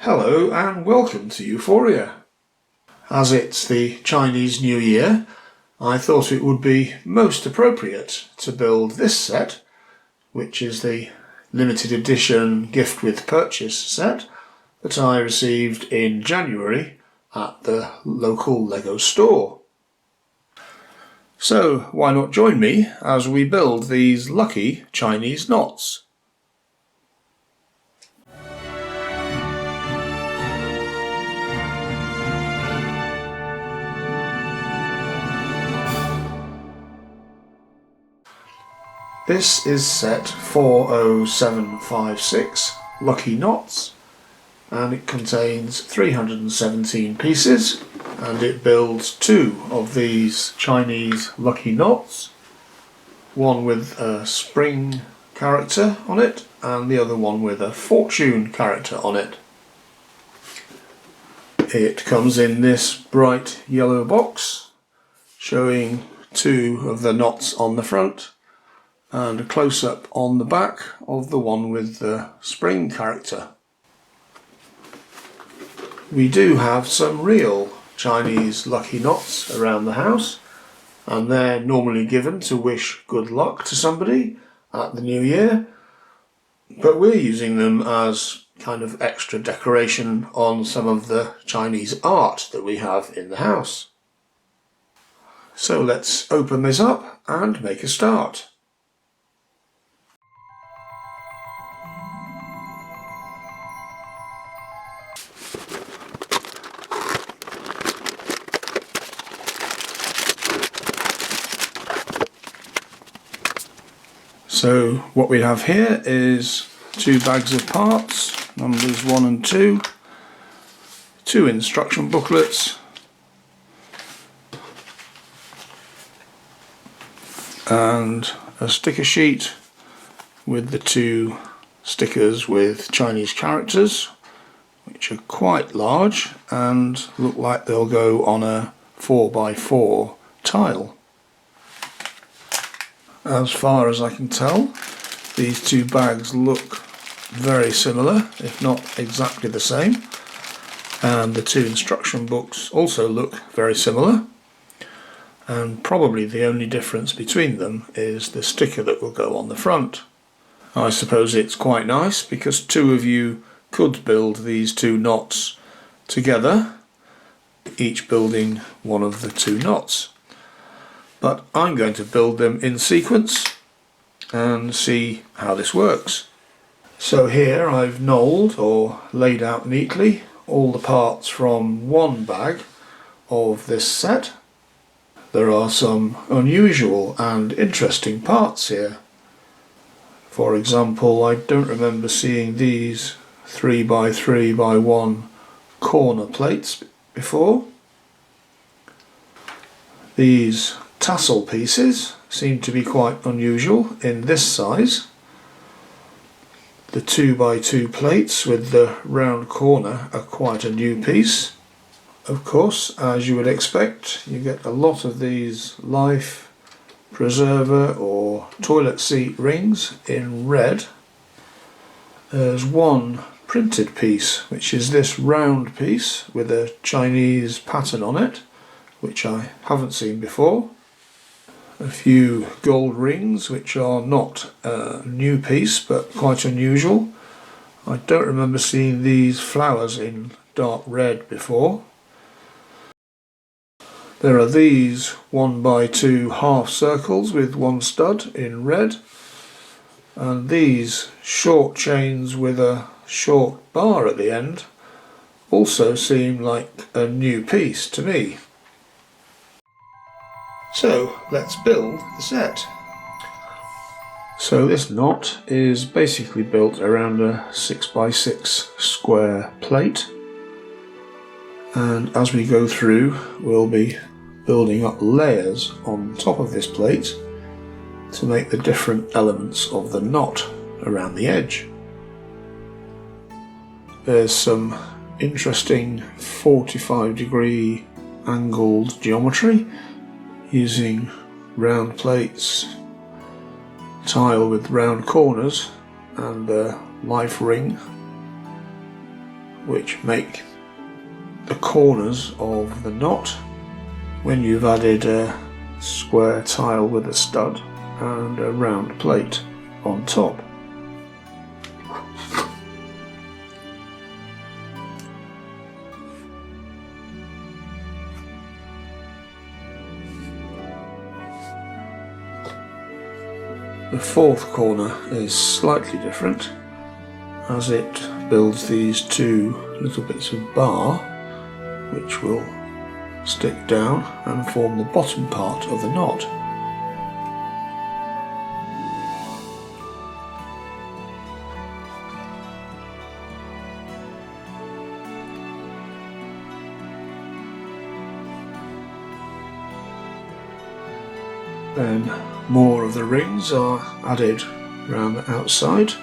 Hello and welcome to Euphoria. As it's the Chinese New Year, I thought it would be most appropriate to build this set, which is the limited edition gift with purchase set that I received in January at the local Lego store. So why not join me as we build these lucky Chinese knots? This is set 40756, Lucky Knots, and it contains 317 pieces, and it builds two of these Chinese lucky knots, one with a spring character on it and the other one with a fortune character on it. It comes in this bright yellow box showing two of the knots on the front and a close-up on the back of the one with the spring character. We do have some real Chinese lucky knots around the house, and they're normally given to wish good luck to somebody at the new year, but we're using them as kind of extra decoration on some of the Chinese art that we have in the house. So let's open this up and make a start. So what we have here is two bags of parts, numbers 1 and 2, two instruction booklets, and a sticker sheet with the two stickers with Chinese characters, which are quite large and look like they'll go on a 4x4 tile. As far as I can tell, these two bags look very similar, if not exactly the same, and the two instruction books also look very similar, and probably the only difference between them is the sticker that will go on the front. I suppose it's quite nice because two of you could build these two knots together, each building one of the two knots. But I'm going to build them in sequence and see how this works. So here I've knolled or laid out neatly all the parts from one bag of this set. There are some unusual and interesting parts here. For example, I don't remember seeing these 3x3x1 corner plates before. These tassel pieces seem to be quite unusual in this size. The 2x2 plates with the round corner are quite a new piece. Of course, as you would expect, you get a lot of these life preserver or toilet seat rings in red. There's one printed piece, which is this round piece with a Chinese pattern on it, which I haven't seen before. A few gold rings, which are not a new piece but quite unusual. I don't remember seeing these flowers in dark red before. There are these 1x2 half circles with one stud in red, and these short chains with a short bar at the end also seem like a new piece to me. So let's build the set. So this knot is basically built around a 6x6 square plate, and as we go through we'll be building up layers on top of this plate to make the different elements of the knot around the edge. There's some interesting 45-degree angled geometry using round plates, tile with round corners and a life ring which make the corners of the knot when you've added a square tile with a stud and a round plate on top. The fourth corner is slightly different, as it builds these two little bits of bar which will stick down and form the bottom part of the knot. Then more of the rings are added around the outside.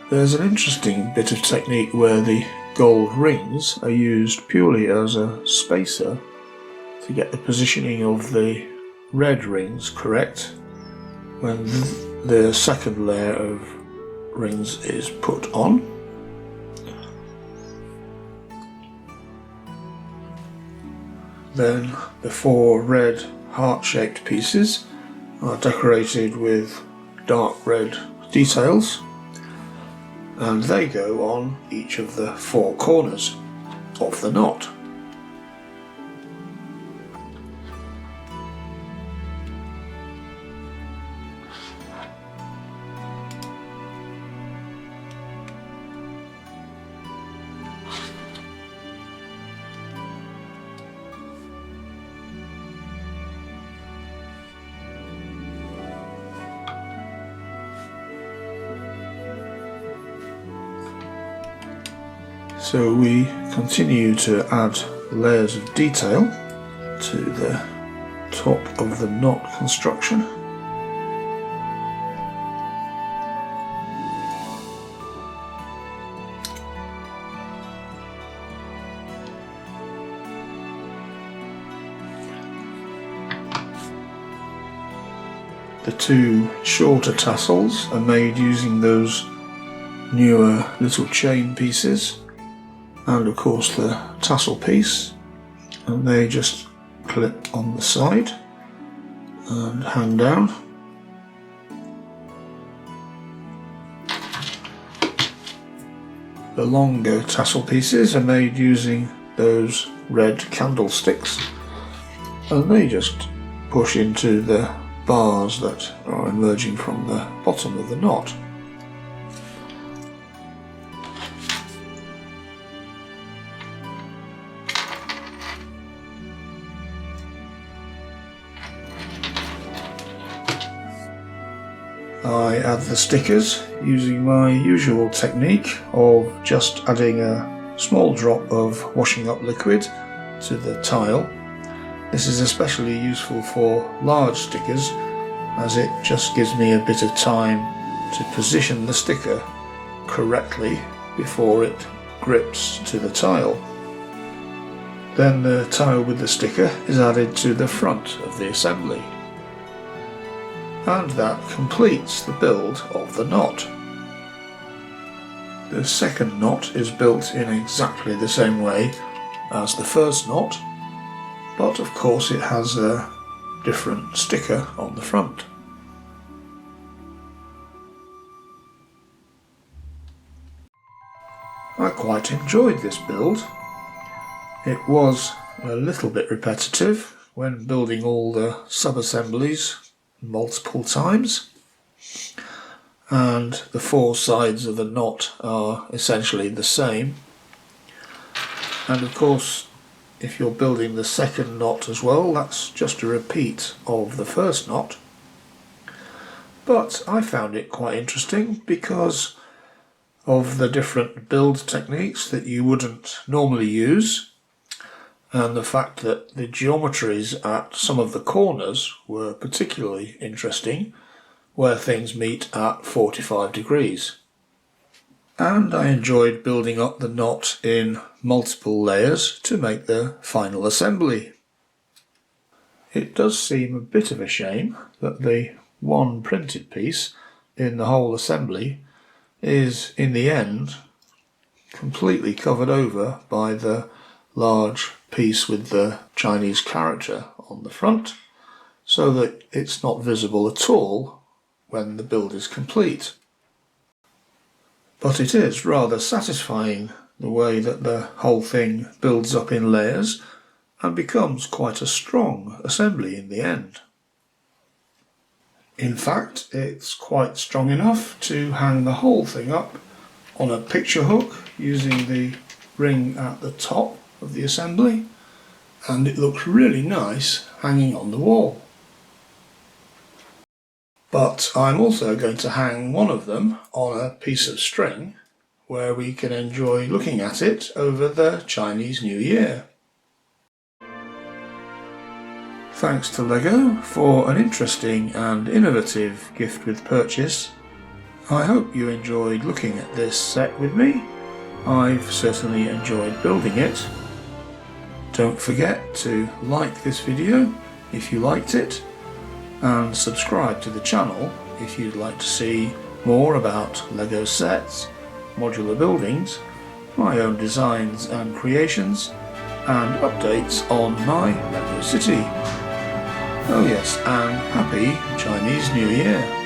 There's an interesting bit of technique where the gold rings are used purely as a spacer to get the positioning of the red rings correct when the second layer of rings is put on. Then the four red heart-shaped pieces are decorated with dark red details, and they go on each of the four corners of the knot. So we continue to add layers of detail to the top of the knot construction. The two shorter tassels are made using those newer little chain pieces, and of course the tassel piece, and they just clip on the side and hang down. The longer tassel pieces are made using those red candlesticks, and they just push into the bars that are emerging from the bottom of the knot. I add the stickers using my usual technique of just adding a small drop of washing up liquid to the tile. This is especially useful for large stickers, as it just gives me a bit of time to position the sticker correctly before it grips to the tile. Then the tile with the sticker is added to the front of the assembly, and that completes the build of the knot. The second knot is built in exactly the same way as the first knot, but of course it has a different sticker on the front. I quite enjoyed this build. It was a little bit repetitive when building all the sub-assemblies multiple times, and the four sides of the knot are essentially the same, and of course if you're building the second knot as well, that's just a repeat of the first knot. But I found it quite interesting because of the different build techniques that you wouldn't normally use, and the fact that the geometries at some of the corners were particularly interesting, where things meet at 45 degrees. And I enjoyed building up the knot in multiple layers to make the final assembly. It does seem a bit of a shame that the one printed piece in the whole assembly is in the end completely covered over by the large piece with the Chinese character on the front, so that it's not visible at all when the build is complete. But it is rather satisfying the way that the whole thing builds up in layers and becomes quite a strong assembly in the end. In fact, it's quite strong enough to hang the whole thing up on a picture hook using the ring at the top of the assembly, and it looks really nice hanging on the wall. But I'm also going to hang one of them on a piece of string where we can enjoy looking at it over the Chinese New Year. Thanks to LEGO for an interesting and innovative gift with purchase. I hope you enjoyed looking at this set with me. I've certainly enjoyed building it. Don't forget to like this video if you liked it, and subscribe to the channel if you'd like to see more about LEGO sets, modular buildings, my own designs and creations, and updates on my LEGO city. Oh yes, and Happy Chinese New Year!